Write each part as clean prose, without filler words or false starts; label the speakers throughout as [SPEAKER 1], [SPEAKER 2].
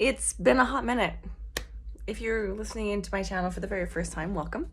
[SPEAKER 1] It's been a hot minute. If you're listening into my channel for the very first time, welcome.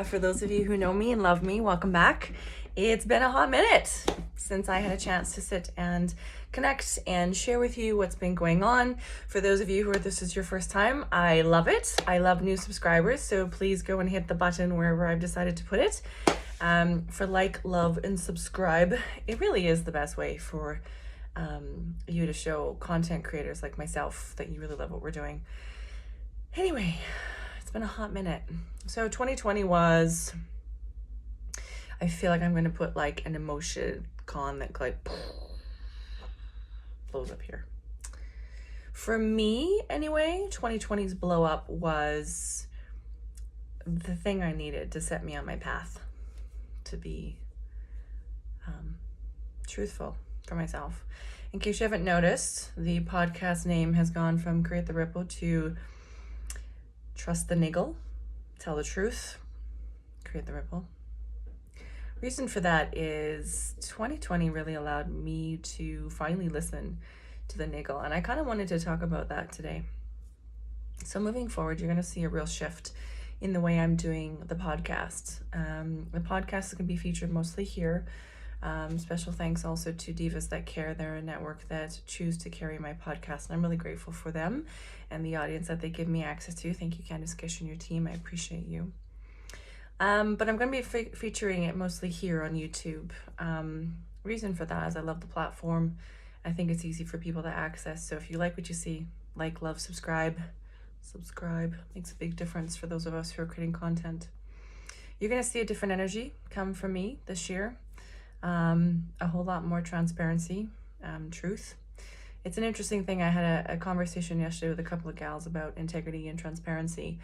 [SPEAKER 1] For those of you who know me and love me, welcome back. It's been a hot minute since I had a chance to sit and connect and share with you what's been going on. For those of you who this is your first time, I love it. I love new subscribers, so please go and hit the button wherever I've decided to put it. For like, love, and subscribe. It really is the best way for you to show content creators like myself that you really love what we're doing. Anyway, it's been a hot minute. So 2020 was, I feel like I'm going to put like an emotion con that like blows up here. For me, anyway, 2020's blow up was the thing I needed to set me on my path to be truthful for myself. In case you haven't noticed, the podcast name has gone from Create the Ripple to Trust the Niggle, Tell the Truth, Create the Ripple. Reason for that is 2020 really allowed me to finally listen to the niggle, and I kind of wanted to talk about that today. So moving forward, you're going to see a real shift in the way I'm doing the podcast. The podcast is going to be featured mostly here. Special thanks also to Divas that care. They're a network that choose to carry my podcast, and I'm really grateful for them and the audience that they give me access to. Thank you, Candice, Kish, and your team. I appreciate you. But I'm going to be featuring it mostly here on YouTube. Reason for that is I love the platform. I think it's easy for people to access. So if you like what you see, like, love, subscribe. Subscribe makes a big difference for those of us who are creating content. You're going to see a different energy come from me this year. A whole lot more transparency, truth. It's an interesting thing. I had a conversation yesterday with a couple of gals about integrity and transparency,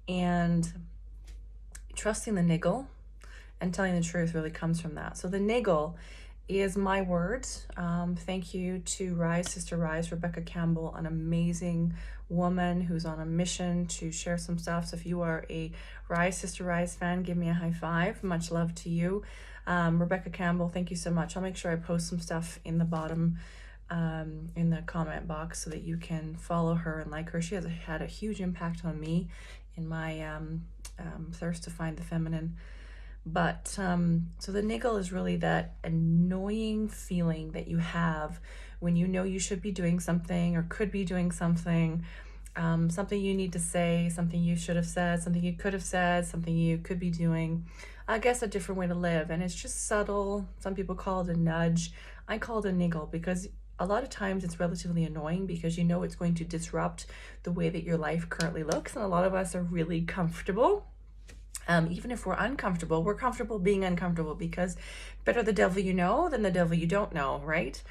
[SPEAKER 1] and trusting the niggle and telling the truth really comes from that. So the niggle is my word. Thank you to Rise, Sister Rise, Rebecca Campbell, an amazing woman who's on a mission to share some stuff. So if you are a Rise, Sister Rise fan, give me a high five. Much love to you. Rebecca Campbell, thank you so much. I'll make sure I post some stuff in the bottom, in the comment box so that you can follow her and like her. She has had a huge impact on me in my thirst to find the feminine. But so the niggle is really that annoying feeling that you have when you know you should be doing something or could be doing something, something you need to say, something you should have said, something you could have said, something you could be doing. I guess a different way to live, and it's just subtle. Some people call it a nudge. I call it a niggle because a lot of times it's relatively annoying because you know it's going to disrupt the way that your life currently looks, and a lot of us are really comfortable. Even if we're uncomfortable, we're comfortable being uncomfortable because better the devil you know than the devil you don't know, right?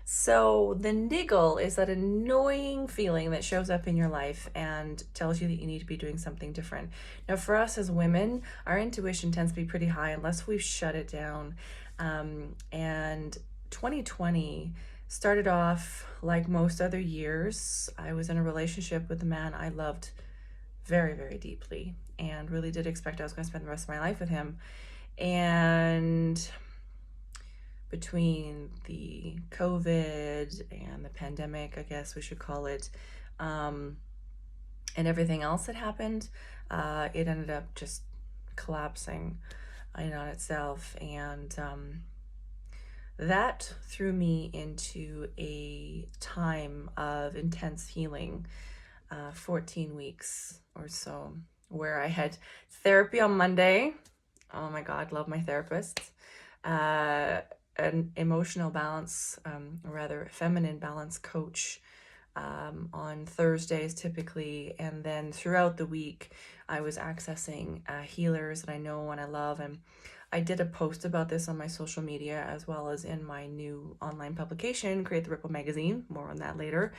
[SPEAKER 1] So the niggle is that annoying feeling that shows up in your life and tells you that you need to be doing something different. Now, for us as women, our intuition tends to be pretty high unless we've shut it down. And 2020 started off like most other years. I was in a relationship with a man I loved very, very deeply and really did expect I was going to spend the rest of my life with him. And between the COVID and the pandemic, I guess we should call it, and everything else that happened, it ended up just collapsing in on itself. And that threw me into a time of intense healing, 14 weeks or so, where I had therapy on Monday. Oh my God, love my therapist. An emotional balance, rather feminine balance coach on Thursdays typically, and then throughout the week I was accessing healers that I know and I love, and I did a post about this on my social media as well as in my new online publication, Create the Ripple magazine, more on that later,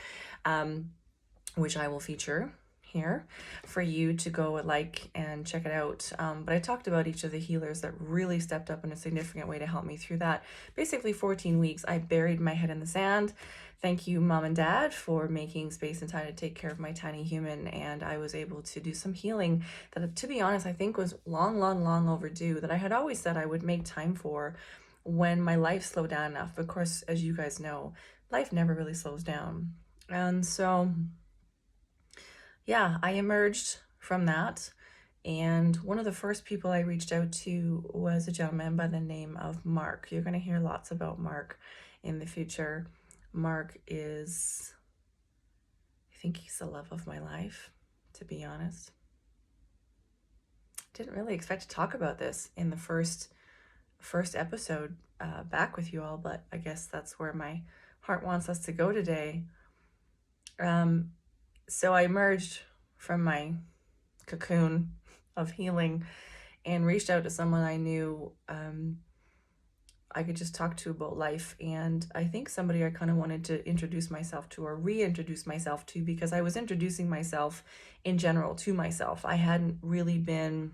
[SPEAKER 1] which I will feature here for you to go like and check it out. But I talked about each of the healers that really stepped up in a significant way to help me through that. Basically 14 weeks, I buried my head in the sand. Thank you, Mom and Dad, for making space and time to take care of my tiny human. And I was able to do some healing that, to be honest, I think was long overdue, that I had always said I would make time for when my life slowed down enough. Of course, as you guys know, life never really slows down. And so yeah, I emerged from that. And one of the first people I reached out to was a gentleman by the name of Mark. You're going to hear lots about Mark in the future. Mark is, I think he's the love of my life, to be honest. Didn't really expect to talk about this in the first episode back with you all, but I guess that's where my heart wants us to go today. So I emerged from my cocoon of healing and reached out to someone I knew I could just talk to about life. And I think somebody I kind of wanted to introduce myself to, or reintroduce myself to, because I was introducing myself in general to myself. I hadn't really been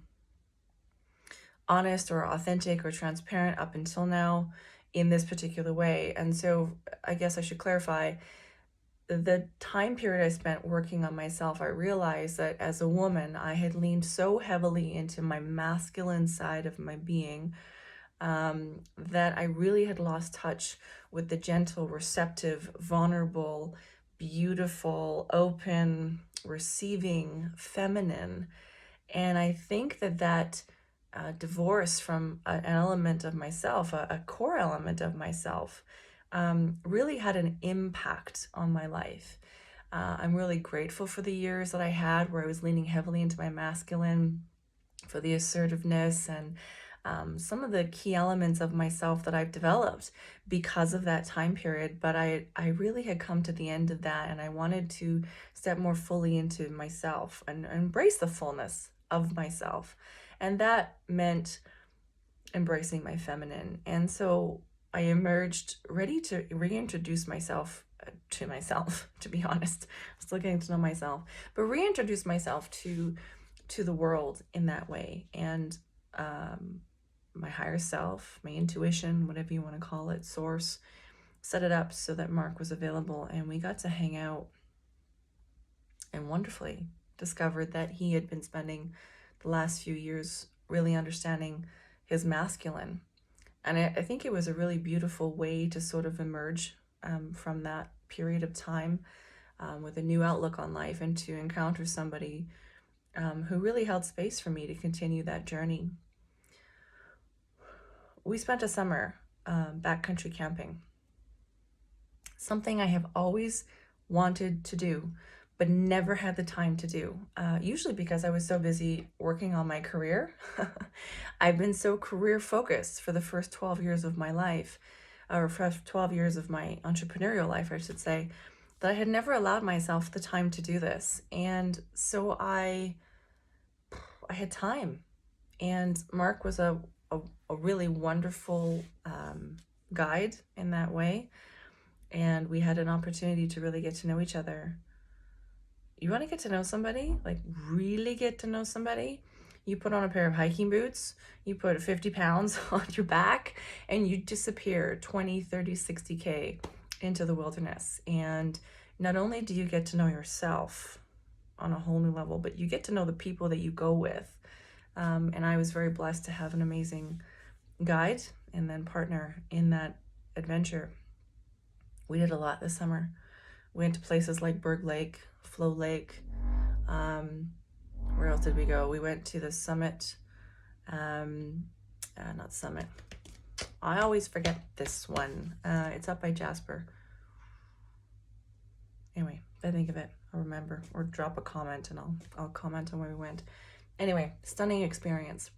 [SPEAKER 1] honest or authentic or transparent up until now in this particular way. And so I guess I should clarify, the time period I spent working on myself, I realized that as a woman, I had leaned so heavily into my masculine side of my being that I really had lost touch with the gentle, receptive, vulnerable, beautiful, open, receiving, feminine. And I think that divorce from an element of myself, a core element of myself, really had an impact on my life. I'm really grateful for the years that I had where I was leaning heavily into my masculine, for the assertiveness and some of the key elements of myself that I've developed because of that time period. But I really had come to the end of that, and I wanted to step more fully into myself and embrace the fullness of myself. And that meant embracing my feminine. And so I emerged ready to reintroduce myself to myself, to be honest. I'm still getting to know myself, but reintroduce myself to the world in that way. And my higher self, my intuition, whatever you want to call it, source, set it up so that Mark was available, and we got to hang out, and wonderfully discovered that he had been spending the last few years really understanding his masculine. And I think it was a really beautiful way to sort of emerge from that period of time with a new outlook on life, and to encounter somebody who really held space for me to continue that journey. We spent a summer backcountry camping, something I have always wanted to do, but never had the time to do, usually because I was so busy working on my career. I've been so career focused for the first 12 years of my life, or first 12 years of my entrepreneurial life, I should say, that I had never allowed myself the time to do this. And so I had time, and Mark was a really wonderful guide in that way. And we had an opportunity to really get to know each other. You want to get to know somebody, like really get to know somebody? You put on a pair of hiking boots, you put 50 pounds on your back, and you disappear 20, 30, 60K into the wilderness. And not only do you get to know yourself on a whole new level, but you get to know the people that you go with. And I was very blessed to have an amazing guide and then partner in that adventure. We did a lot this summer. We went to places like Burg Lake, Flow Lake. Where else did we go? We went to the summit. Not summit. I always forget this one. It's up by Jasper. Anyway, if I think of it, I'll remember, or drop a comment and I'll comment on where we went. Anyway, stunning experience.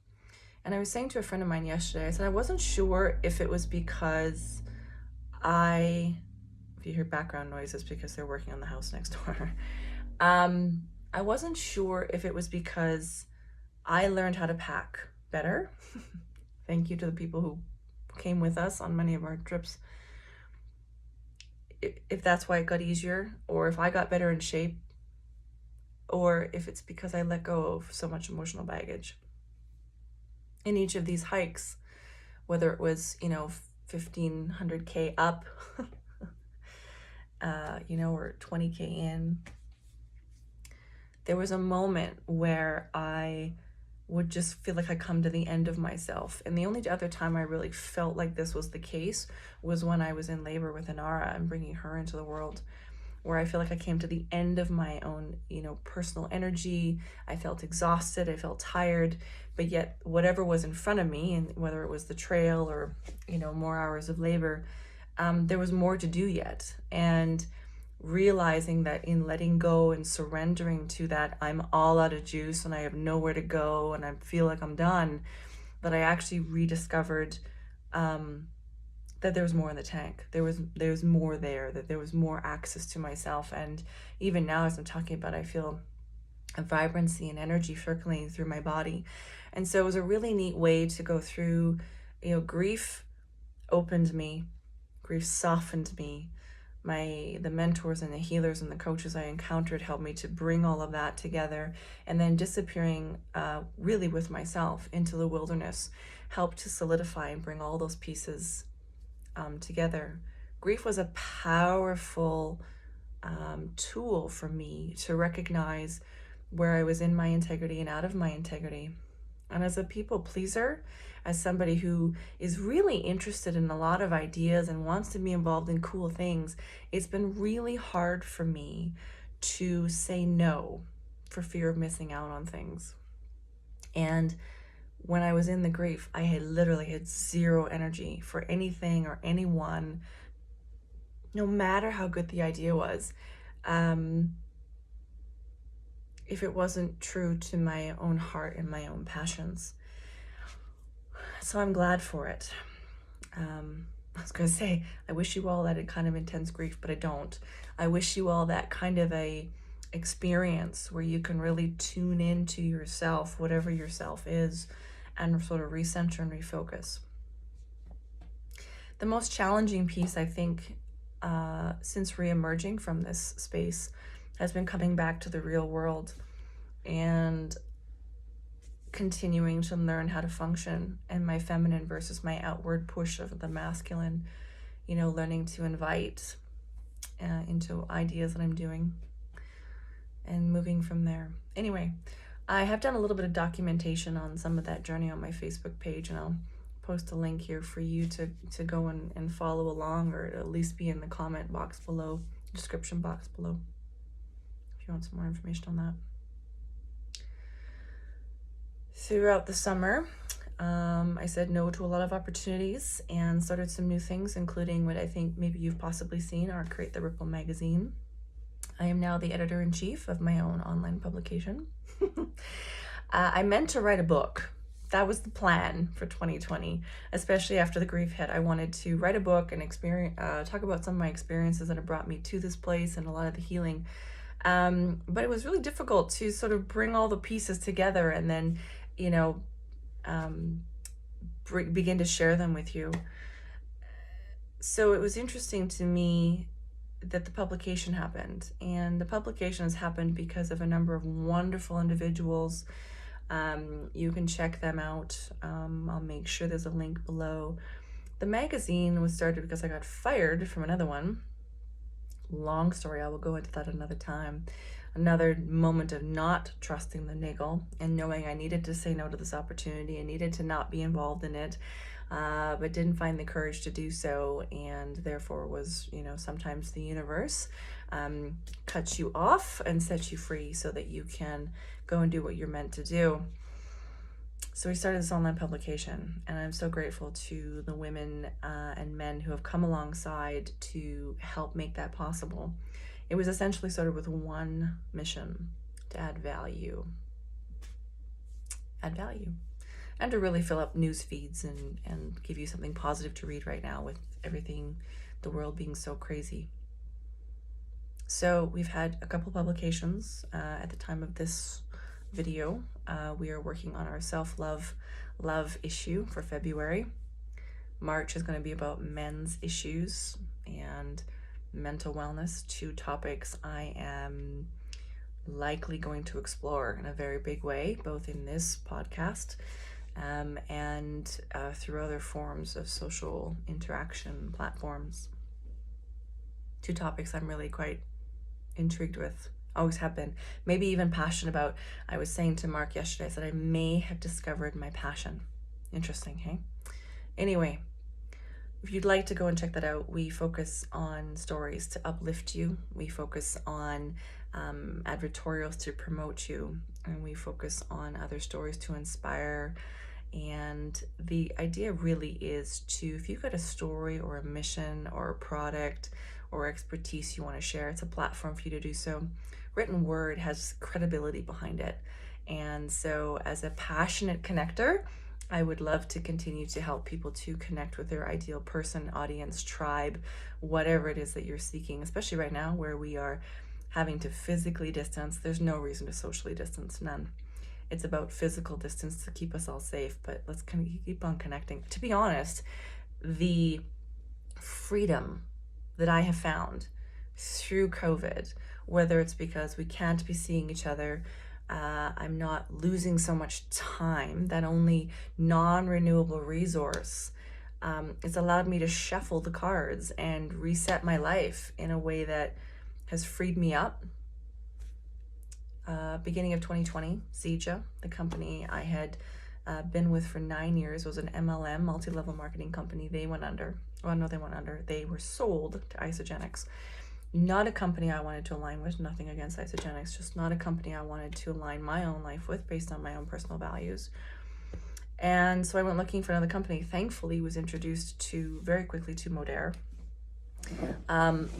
[SPEAKER 1] And I was saying to a friend of mine yesterday, I said I wasn't sure if it was because if you hear background noises, because they're working on the house next door. I wasn't sure if it was because I learned how to pack better. Thank you to the people who came with us on many of our trips. If that's why it got easier, or if I got better in shape, or if it's because I let go of so much emotional baggage in each of these hikes, whether it was, 1,500K up, or 20K in. There was a moment where I would just feel like I come to the end of myself. And the only other time I really felt like this was the case was when I was in labor with Inara and bringing her into the world. where I feel like I came to the end of my own, personal energy. I felt exhausted, I felt tired, but yet whatever was in front of me, and whether it was the trail or, more hours of labor, there was more to do yet. And realizing that in letting go and surrendering to that, I'm all out of juice and I have nowhere to go and I feel like I'm done, that I actually rediscovered that there was more in the tank. There's more there, that there was more access to myself. And even now, as I'm talking about, I feel a vibrancy and energy circulating through my body. And so it was a really neat way to go through, grief opened me, grief softened me. The mentors and the healers and the coaches I encountered helped me to bring all of that together, and then disappearing really with myself into the wilderness helped to solidify and bring all those pieces together. Grief was a powerful tool for me to recognize where I was in my integrity and out of my integrity. And as a people pleaser, as somebody who is really interested in a lot of ideas and wants to be involved in cool things, it's been really hard for me to say no for fear of missing out on things. And when I was in the grief, I had literally had zero energy for anything or anyone, no matter how good the idea was, if it wasn't true to my own heart and my own passions. So I'm glad for it. I was going to say, I wish you all that kind of intense grief, but I don't. I wish you all that kind of a experience where you can really tune into yourself, whatever yourself is, and sort of recenter and refocus. The most challenging piece, I think, since re-emerging from this space has been coming back to the real world and continuing to learn how to function in my feminine versus my outward push of the masculine, learning to invite into ideas that I'm doing and moving from there. Anyway, I have done a little bit of documentation on some of that journey on my Facebook page, and I'll post a link here for you to go and follow along, or at least be in the comment box below, description box below, if you want some more information on that. Throughout the summer, I said no to a lot of opportunities and started some new things, including what I think maybe you've possibly seen, our Create the Ripple magazine. I am now the editor-in-chief of my own online publication. I meant to write a book. That was the plan for 2020, especially after the grief hit. I wanted to write a book and talk about some of my experiences that have brought me to this place and a lot of the healing. But it was really difficult to sort of bring all the pieces together and then, begin to share them with you. So it was interesting to me that the publication happened, and the publication has happened because of a number of wonderful individuals. You can check them out. I'll make sure there's a link below. The magazine was started because I got fired from another one. Long story, I will go into that another time. Another moment of not trusting the niggle and knowing I needed to say no to this opportunity and needed to not be involved in it, but didn't find the courage to do so, and therefore was, sometimes the universe cuts you off and sets you free so that you can go and do what you're meant to do. So we started this online publication, and I'm so grateful to the women and men who have come alongside to help make that possible. It was essentially started with one mission: to add value, and to really fill up news feeds and give you something positive to read right now with everything, the world being so crazy. So we've had a couple publications at the time of this video. We are working on our self-love issue for February. March is going to be about men's issues and mental wellness, two topics I am likely going to explore in a very big way, both in this podcast and through other forms of social interaction platforms. Two topics I'm really quite intrigued with, always have been, maybe even passionate about. I was saying to Mark yesterday, I said I may have discovered my passion. Interesting, hey? Anyway, if you'd like to go and check that out, we focus on stories to uplift you. We focus on advertorials to promote you. And we focus on other stories to inspire. And the idea really is to, if you've got a story or a mission or a product or expertise you want to share, it's a platform for you to do so. Written word has credibility behind it. And so as a passionate connector, I would love to continue to help people to connect with their ideal person, audience, tribe, whatever it is that you're seeking, especially right now where we are having to physically distance. There's no reason to socially distance, none. It's about physical distance to keep us all safe, but let's kind of keep on connecting. To be honest, the freedom that I have found through COVID, whether it's because we can't be seeing each other, I'm not losing so much time, that only non-renewable resource. It's allowed me to shuffle the cards and reset my life in a way that has freed me up. Beginning of 2020, Zija, the company I had been with for 9 years, was an MLM, multi-level marketing company. They went under. Well, no, they went under. They were sold to Isogenics. Not a company I wanted to align with, nothing against Isogenics, just not a company I wanted to align my own life with based on my own personal values. And so I went looking for another company. Thankfully, was introduced very quickly to Modere,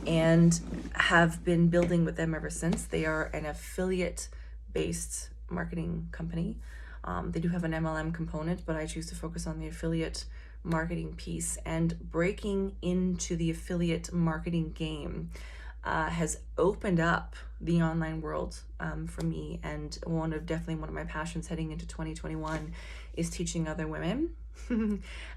[SPEAKER 1] and have been building with them ever since. They are an affiliate-based marketing company. They do have an MLM component, but I choose to focus on the affiliate marketing piece, and breaking into the affiliate marketing game has opened up the online world for me. And definitely one of my passions heading into 2021 is teaching other women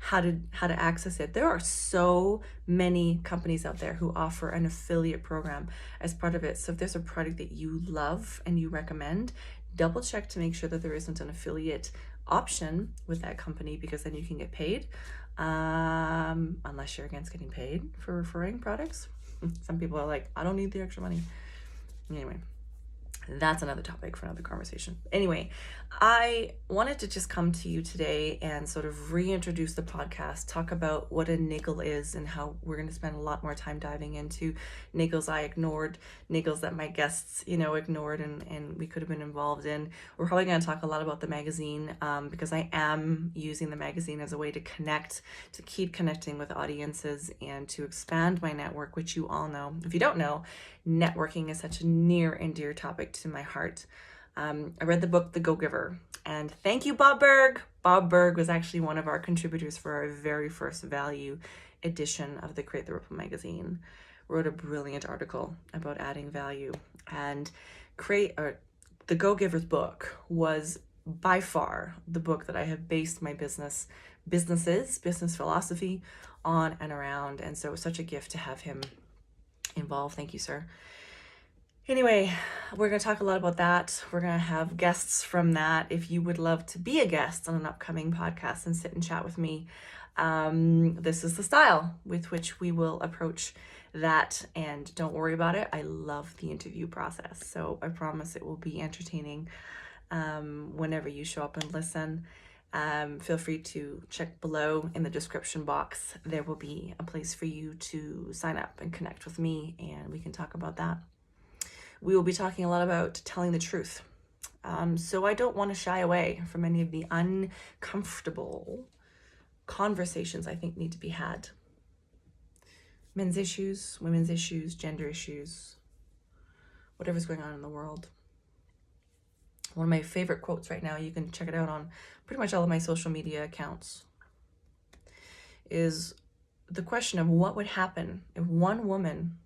[SPEAKER 1] how to access it. There are so many companies out there who offer an affiliate program as part of it. So if there's a product that you love and you recommend, double check to make sure that there isn't an affiliate option with that company, because then you can get paid, unless you're against getting paid for referring products. Some people are like, I don't need the extra money. Anyway, that's another topic for another conversation. Anyway, I wanted to just come to you today and sort of reintroduce the podcast, talk about what a niggle is, and how we're going to spend a lot more time diving into niggles I ignored, niggles that my guests, ignored and we could have been involved in. We're probably going to talk a lot about the magazine, because I am using the magazine as a way to connect, to keep connecting with audiences and to expand my network, which you all know. If you don't know, networking is such a near and dear topic to my heart. I read the book, The Go-Giver, and thank you, Bob Burg. Bob Burg was actually one of our contributors for our very first value edition of the Create the Ripple magazine. Wrote a brilliant article about adding value, and The Go-Giver's book was by far the book that I have based my business philosophy on and around. And so it was such a gift to have him involved. Thank you, sir. Anyway, we're going to talk a lot about that. We're going to have guests from that. If you would love to be a guest on an upcoming podcast and sit and chat with me, this is the style with which we will approach that. And don't worry about it. I love the interview process. So I promise it will be entertaining whenever you show up and listen. Feel free to check below in the description box. There will be a place for you to sign up and connect with me, and we can talk about that. We will be talking a lot about telling the truth. So I don't want to shy away from any of the uncomfortable conversations I think need to be had. Men's issues, women's issues, gender issues, whatever's going on in the world. One of my favorite quotes right now, you can check it out on pretty much all of my social media accounts, is the question of what would happen if one woman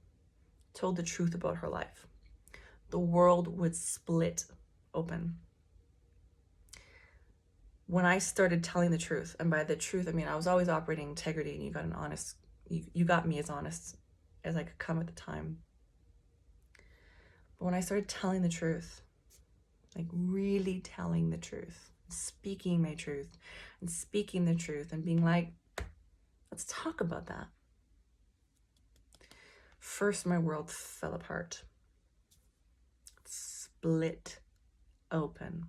[SPEAKER 1] told the truth about her life. The world would split open. When I started telling the truth, and by the truth, I mean, I was always operating integrity, and you got me as honest as I could come at the time. But when I started telling the truth, like really telling the truth, speaking my truth, and speaking the truth, and being like, let's talk about that. First, my world fell apart. Split open.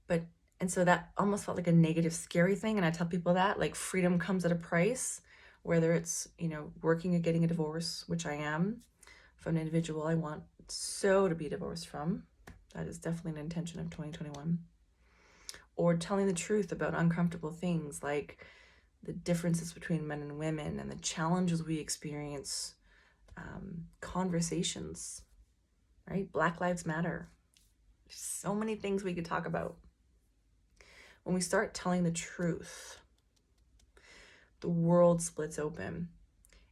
[SPEAKER 1] But And so that almost felt like a negative, scary thing. And I tell people that, like, freedom comes at a price, whether it's, working or getting a divorce, which I am, from an individual I want so to be divorced from. That is definitely an intention of 2021. Or telling the truth about uncomfortable things like the differences between men and women and the challenges we experience, conversations, right? Black Lives Matter. There's so many things we could talk about. When we start telling the truth, the world splits open.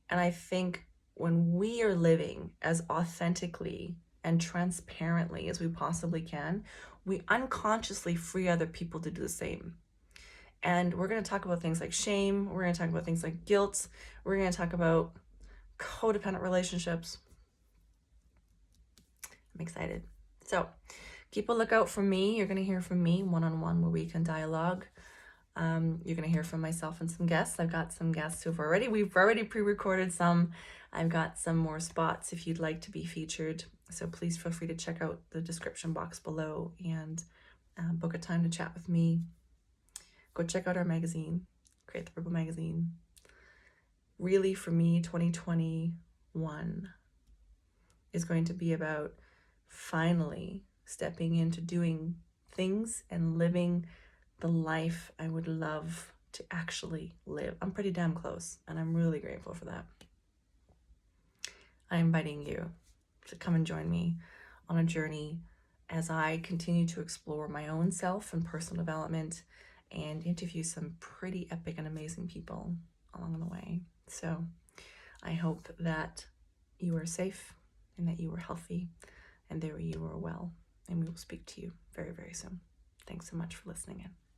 [SPEAKER 1] And I think when we are living as authentically and transparently as we possibly can, we unconsciously free other people to do the same. And we're going to talk about things like shame. We're going to talk about things like guilt. We're going to talk about codependent relationships. I'm excited. So keep a lookout for me. You're going to hear from me one-on-one where we can dialogue. You're going to hear from myself and some guests. I've got some guests we've already pre-recorded some. I've got some more spots if you'd like to be featured. So please feel free to check out the description box below and book a time to chat with me. Go check out our magazine, Create the Ripple magazine. Really, for me, 2021 is going to be about finally stepping into doing things and living the life I would love to actually live. I'm pretty damn close, and I'm really grateful for that. I'm inviting you to come and join me on a journey as I continue to explore my own self and personal development and interview some pretty epic and amazing people along the way. So I hope that you are safe and that you are healthy and that you are well. And we will speak to you very, very soon. Thanks so much for listening in.